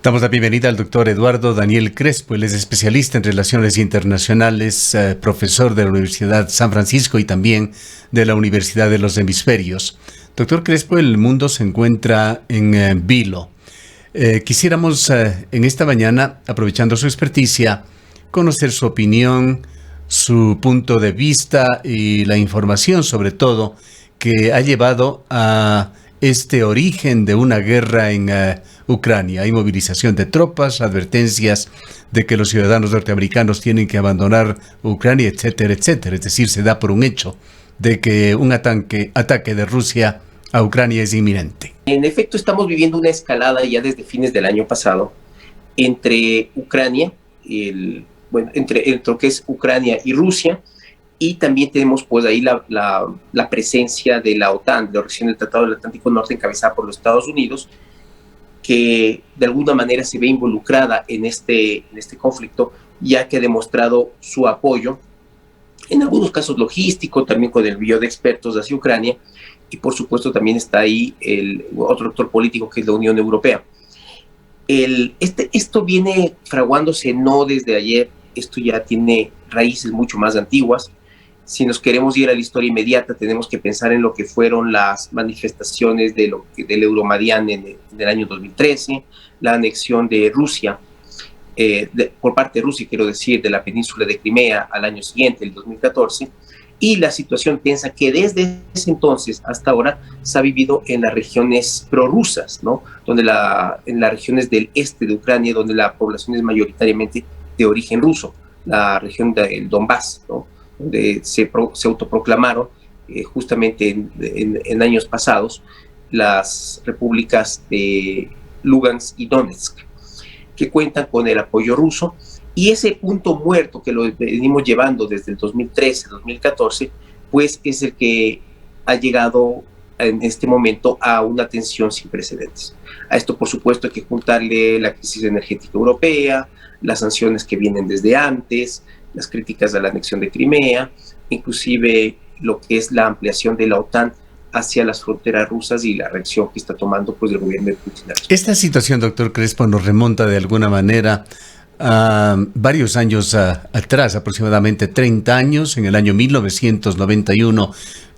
Damos la bienvenida al doctor Eduardo Daniel Crespo. Él es especialista en relaciones internacionales, profesor de la Universidad San Francisco y también de la Universidad de los Hemisferios. Doctor Crespo, el mundo se encuentra en vilo. Quisiéramos en esta mañana, aprovechando su experticia, conocer su opinión, su punto de vista y la información, sobre todo, que ha llevado a este origen de una guerra en Ucrania. Hay movilización de tropas, advertencias de que los ciudadanos norteamericanos tienen que abandonar Ucrania, etcétera, etcétera. Es decir, se da por un hecho de que un ataque de Rusia a Ucrania es inminente. En efecto, estamos viviendo una escalada ya desde fines del año pasado entre Ucrania, entre lo que es Ucrania y Rusia, y también tenemos pues ahí la presencia de la OTAN, de la Organización del Tratado del Atlántico Norte, encabezada por los Estados Unidos, que de alguna manera se ve involucrada en este conflicto, ya que ha demostrado su apoyo, en algunos casos logístico, también con el envío de expertos hacia Ucrania, y por supuesto también está ahí el otro actor político que es la Unión Europea. Esto viene fraguándose no desde ayer, esto ya tiene raíces mucho más antiguas. Si nos queremos ir a la historia inmediata, tenemos que pensar en lo que fueron las manifestaciones del Euromaidan en el año 2013, la anexión de Rusia, por parte de Rusia, quiero decir, de la península de Crimea al año siguiente, el 2014, y la situación tensa que desde ese entonces hasta ahora se ha vivido en las regiones prorrusas, ¿no? En las regiones del este de Ucrania, donde la población es mayoritariamente de origen ruso, la región del Donbass, ¿no? Donde se autoproclamaron justamente en años pasados las repúblicas de Lugansk y Donetsk, que cuentan con el apoyo ruso, y ese punto muerto que lo venimos llevando desde el 2013-2014, pues es el que ha llegado en este momento a una tensión sin precedentes. A esto, por supuesto, hay que juntarle la crisis energética europea, las sanciones que vienen desde antes, las críticas a la anexión de Crimea, inclusive lo que es la ampliación de la OTAN hacia las fronteras rusas y la reacción que está tomando pues el gobierno de Putin. Esta situación, doctor Crespo, nos remonta de alguna manera a varios años atrás, aproximadamente 30 años, en el año 1991,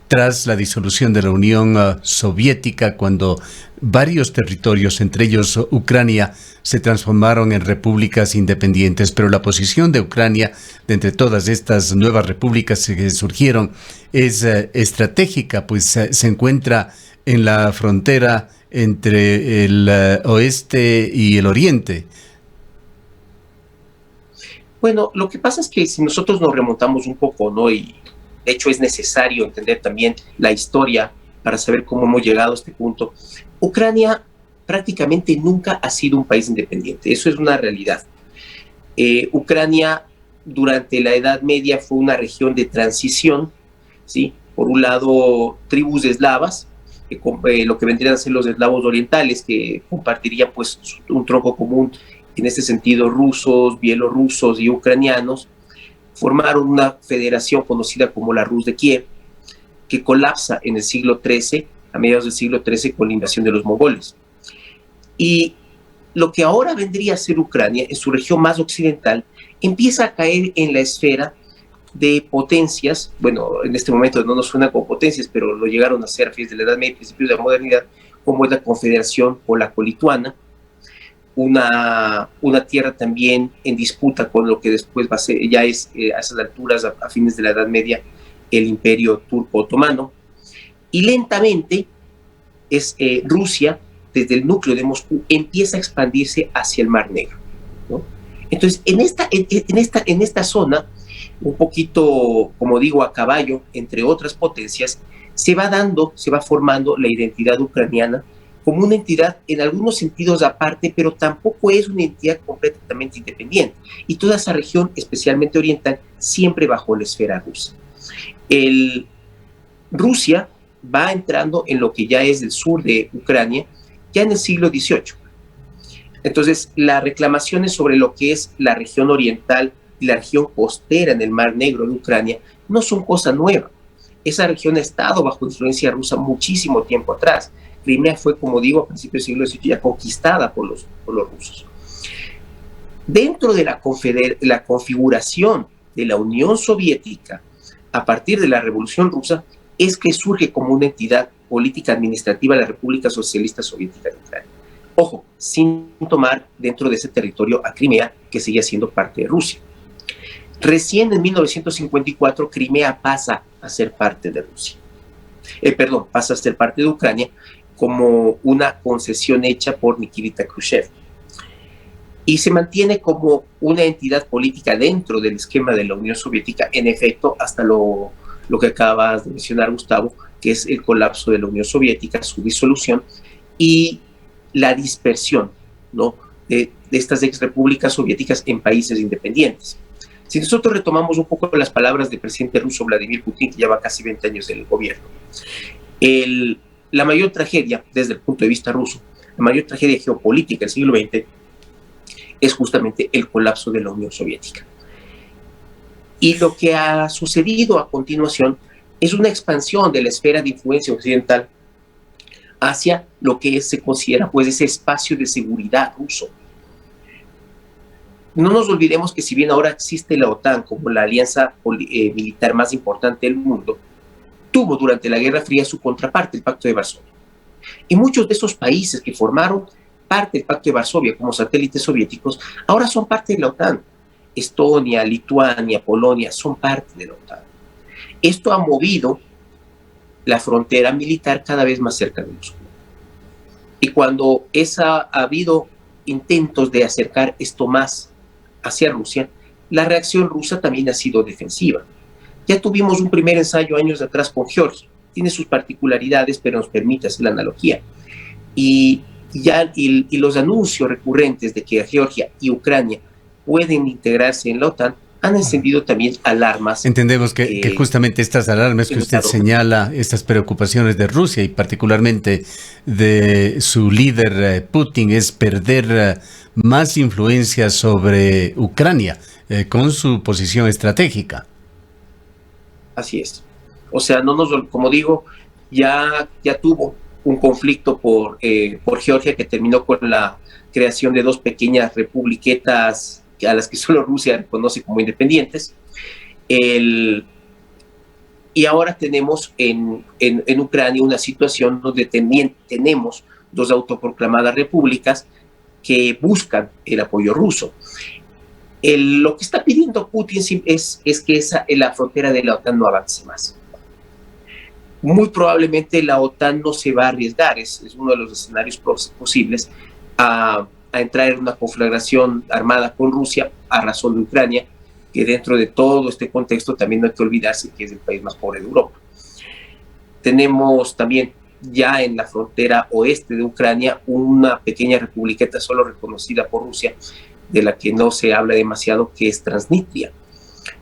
tras la disolución de la Unión Soviética, cuando varios territorios, entre ellos Ucrania, se transformaron en repúblicas independientes, pero la posición de Ucrania, de entre todas estas nuevas repúblicas que surgieron, es estratégica, pues se encuentra en la frontera entre el oeste y el oriente. Bueno, lo que pasa es que si nosotros nos remontamos un poco, ¿no? Y de hecho es necesario entender también la historia para saber cómo hemos llegado a este punto. Ucrania prácticamente nunca ha sido un país independiente, eso es una realidad. Ucrania durante la Edad Media fue una región de transición, ¿sí? Por un lado, tribus eslavas, lo que vendrían a ser los eslavos orientales, que compartirían pues un tronco común, en este sentido rusos, bielorrusos y ucranianos, formaron una federación conocida como la Rus de Kiev, que colapsa en el siglo XIII, a mediados del siglo XIII, con la invasión de los mongoles. Y lo que ahora vendría a ser Ucrania, en su región más occidental, empieza a caer en la esfera de potencias, bueno, en este momento no nos suena como potencias, pero lo llegaron a ser a fines de la Edad Media, principios de la modernidad, como es la Confederación Polaco-Lituana, una tierra también en disputa con lo que después va a ser, ya es a esas alturas, a fines de la Edad Media, el Imperio Turco-Otomano, y lentamente Rusia, desde el núcleo de Moscú, empieza a expandirse hacia el Mar Negro, ¿no? Entonces, en esta zona, un poquito, como digo, a caballo, entre otras potencias, se va formando la identidad ucraniana como una entidad en algunos sentidos aparte, pero tampoco es una entidad completamente independiente. Y toda esa región, especialmente oriental, siempre bajo la esfera rusa. Rusia va entrando en lo que ya es el sur de Ucrania, ya en el siglo XVIII. Entonces, las reclamaciones sobre lo que es la región oriental y la región costera en el Mar Negro de Ucrania no son cosa nueva. Esa región ha estado bajo influencia rusa muchísimo tiempo atrás. Crimea fue, como digo, a principios del siglo XVIII ya conquistada por los rusos. Dentro de la configuración de la Unión Soviética, a partir de la Revolución Rusa, es que surge como una entidad política administrativa la República Socialista Soviética de Ucrania. Ojo, sin tomar dentro de ese territorio a Crimea, que seguía siendo parte de Rusia. Recién en 1954, Crimea pasa a ser parte de Rusia. Pasa a ser parte de Ucrania como una concesión hecha por Nikita Khrushchev. Y se mantiene como una entidad política dentro del esquema de la Unión Soviética, en efecto, hasta lo que acabas de mencionar, Gustavo, que es el colapso de la Unión Soviética, su disolución y la dispersión, ¿no?, de estas exrepúblicas soviéticas en países independientes. Si nosotros retomamos un poco las palabras del presidente ruso Vladimir Putin, que lleva casi 20 años en el gobierno, la mayor tragedia desde el punto de vista ruso, la mayor tragedia geopolítica del siglo XX es justamente el colapso de la Unión Soviética. Y lo que ha sucedido a continuación es una expansión de la esfera de influencia occidental hacia lo que se considera pues ese espacio de seguridad ruso. No nos olvidemos que si bien ahora existe la OTAN como la alianza militar más importante del mundo, tuvo durante la Guerra Fría su contraparte, el Pacto de Varsovia. Y muchos de esos países que formaron parte del Pacto de Varsovia como satélites soviéticos, ahora son parte de la OTAN. Estonia, Lituania, Polonia son parte de la OTAN. Esto ha movido la frontera militar cada vez más cerca de Moscú. Y cuando ha habido intentos de acercar esto más hacia Rusia, la reacción rusa también ha sido defensiva. Ya tuvimos un primer ensayo años atrás con Georgia. Tiene sus particularidades, pero nos permite hacer la analogía. Y los anuncios recurrentes de que Georgia y Ucrania pueden integrarse en la OTAN han encendido también alarmas. Entendemos que justamente estas alarmas que usted señala, estas preocupaciones de Rusia y particularmente de su líder Putin, es perder más influencia sobre Ucrania con su posición estratégica. Así es. O sea, como digo, ya tuvo un conflicto por Georgia que terminó con la creación de dos pequeñas republiquetas a las que solo Rusia reconoce como independientes. Y ahora tenemos en Ucrania una situación donde también tenemos dos autoproclamadas repúblicas que buscan el apoyo ruso. Lo que está pidiendo Putin es que la frontera de la OTAN no avance más. Muy probablemente la OTAN no se va a arriesgar, es uno de los escenarios posibles, a entrar en una conflagración armada con Rusia a razón de Ucrania, que dentro de todo este contexto también no hay que olvidarse que es el país más pobre de Europa. Tenemos también ya en la frontera oeste de Ucrania una pequeña republiqueta solo reconocida por Rusia, de la que no se habla demasiado, que es Transnistria.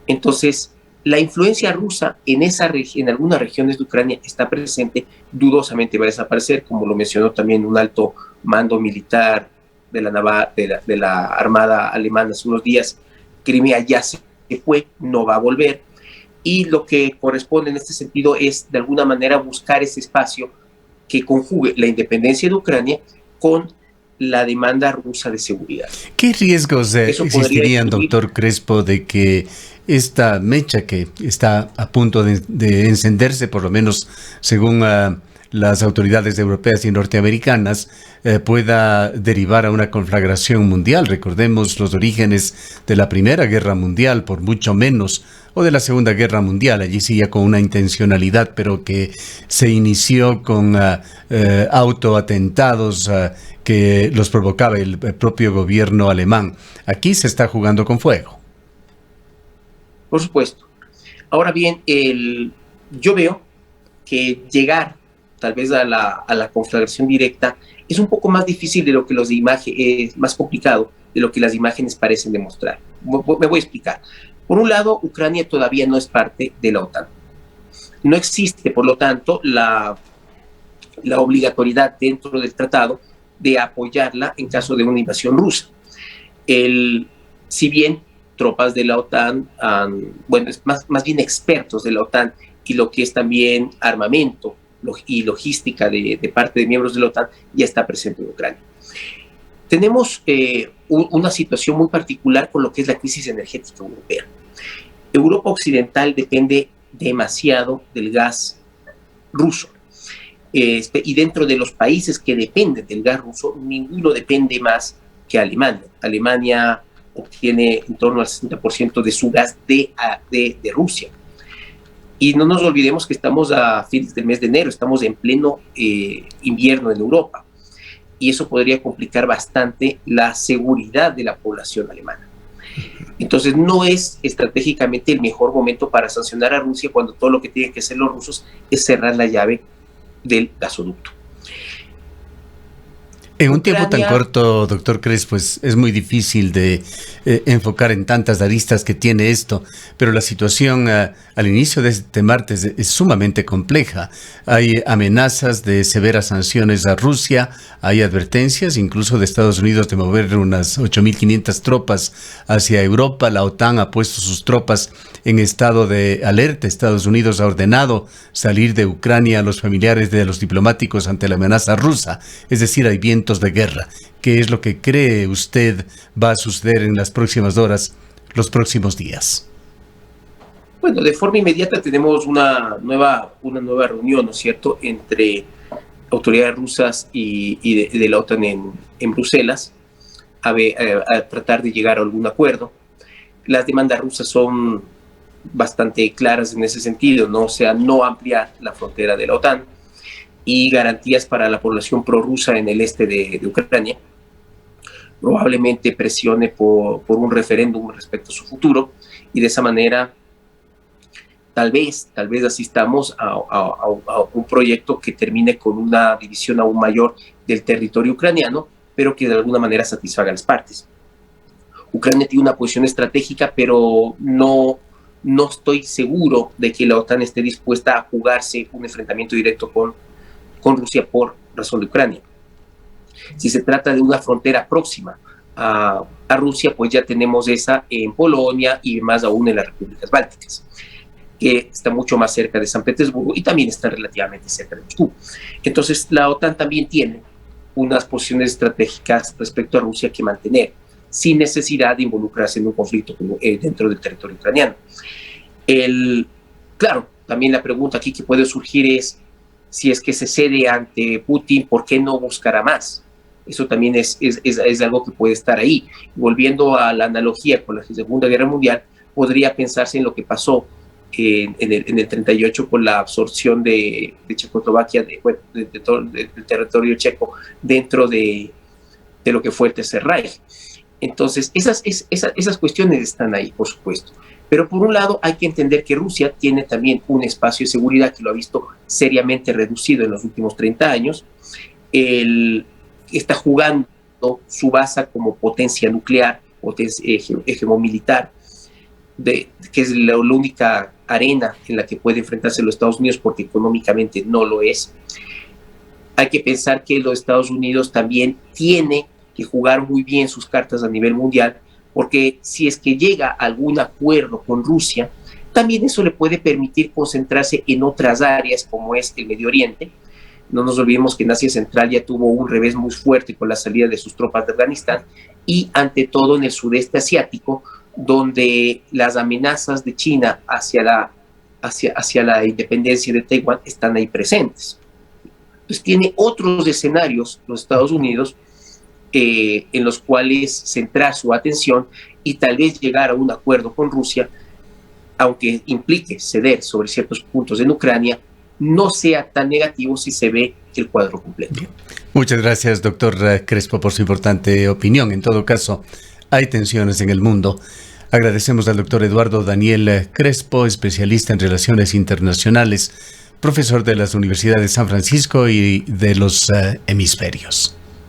Entonces, la influencia rusa en algunas regiones de Ucrania está presente, dudosamente va a desaparecer, como lo mencionó también un alto mando militar de la Armada alemana hace unos días. Crimea ya se fue, no va a volver, y lo que corresponde en este sentido es de alguna manera buscar ese espacio que conjugue la independencia de Ucrania con la demanda rusa de seguridad. ¿Qué riesgos existirían, doctor Crespo, de que esta mecha que está a punto de encenderse, por lo menos según las autoridades europeas y norteamericanas, pueda derivar a una conflagración mundial? Recordemos los orígenes de la Primera Guerra Mundial, por mucho menos, o de la Segunda Guerra Mundial, allí sí ya con una intencionalidad, pero que se inició con autoatentados que los provocaba el propio gobierno alemán. Aquí se está jugando con fuego. Por supuesto. Ahora bien, yo veo que llegar tal vez a la conflagración directa es un poco más difícil de lo que más complicado de lo que las imágenes parecen demostrar. Me voy a explicar. Por un lado, Ucrania todavía no es parte de la OTAN. No existe, por lo tanto, la obligatoriedad dentro del tratado de apoyarla en caso de una invasión rusa. Si bien tropas de la OTAN, es más bien expertos de la OTAN y lo que es también armamento y logística de parte de miembros de la OTAN ya está presente en Ucrania. Tenemos una situación muy particular con lo que es la crisis energética europea. Europa Occidental depende demasiado del gas ruso. Y dentro de los países que dependen del gas ruso, ninguno depende más que Alemania. Alemania obtiene en torno al 60% de su gas de Rusia. Y no nos olvidemos que estamos a fines del mes de enero, estamos en pleno invierno en Europa. Y eso podría complicar bastante la seguridad de la población alemana. Entonces no es estratégicamente el mejor momento para sancionar a Rusia cuando todo lo que tienen que hacer los rusos es cerrar la llave del gasoducto. En un tiempo tan corto, doctor Crespo, es muy difícil de enfocar en tantas aristas que tiene esto, pero la situación al inicio de este martes es sumamente compleja. Hay amenazas de severas sanciones a Rusia, hay advertencias incluso de Estados Unidos de mover unas 8.500 tropas hacia Europa. La OTAN ha puesto sus tropas en estado de alerta. Estados Unidos ha ordenado salir de Ucrania a los familiares de los diplomáticos ante la amenaza rusa. Es decir, hay vientos de guerra. ¿Qué es lo que cree usted va a suceder en las próximas horas, los próximos días? Bueno, de forma inmediata tenemos una nueva reunión, ¿no es cierto?, entre autoridades rusas y de la OTAN en Bruselas, a tratar de llegar a algún acuerdo. Las demandas rusas son bastante claras en ese sentido, ¿no? O sea, no ampliar la frontera de la OTAN y garantías para la población prorrusa en el este de Ucrania. Probablemente presione por un referéndum respecto a su futuro, y de esa manera tal vez asistamos a un proyecto que termine con una división aún mayor del territorio ucraniano, pero que de alguna manera satisfaga a las partes. Ucrania tiene una posición estratégica, pero no estoy seguro de que la OTAN esté dispuesta a jugarse un enfrentamiento directo con Rusia por razón de Ucrania. Si se trata de una frontera próxima a Rusia, pues ya tenemos esa en Polonia y más aún en las repúblicas bálticas, que está mucho más cerca de San Petersburgo y también está relativamente cerca de Moscú. Entonces la OTAN también tiene unas posiciones estratégicas respecto a Rusia que mantener, sin necesidad de involucrarse en un conflicto dentro del territorio ucraniano. Claro, también la pregunta aquí que puede surgir es, si es que se cede ante Putin, ¿por qué no buscará más? Eso también es algo que puede estar ahí. Volviendo a la analogía con la Segunda Guerra Mundial, podría pensarse en lo que pasó en el 38 con la absorción de Checoslovaquia, del territorio checo, dentro de lo que fue el Tercer Reich. Entonces, esas cuestiones están ahí, por supuesto. Pero por un lado hay que entender que Rusia tiene también un espacio de seguridad que lo ha visto seriamente reducido en los últimos 30 años. Está jugando su base como potencia nuclear, hegemomilitar, que es la única arena en la que puede enfrentarse los Estados Unidos, porque económicamente no lo es. Hay que pensar que los Estados Unidos también tiene que jugar muy bien sus cartas a nivel mundial, porque si es que llega a algún acuerdo con Rusia, también eso le puede permitir concentrarse en otras áreas como es el Medio Oriente. No nos olvidemos que en Asia Central ya tuvo un revés muy fuerte con la salida de sus tropas de Afganistán, y ante todo en el sudeste asiático, donde las amenazas de China hacia la independencia de Taiwán están ahí presentes. Entonces tiene otros escenarios los Estados Unidos en los cuales centrar su atención y tal vez llegar a un acuerdo con Rusia, aunque implique ceder sobre ciertos puntos en Ucrania, no sea tan negativo si se ve el cuadro completo. Bien. Muchas gracias, doctor Crespo, por su importante opinión. En todo caso, hay tensiones en el mundo. Agradecemos al doctor Eduardo Daniel Crespo, especialista en relaciones internacionales, profesor de las universidades de San Francisco y de los hemisferios.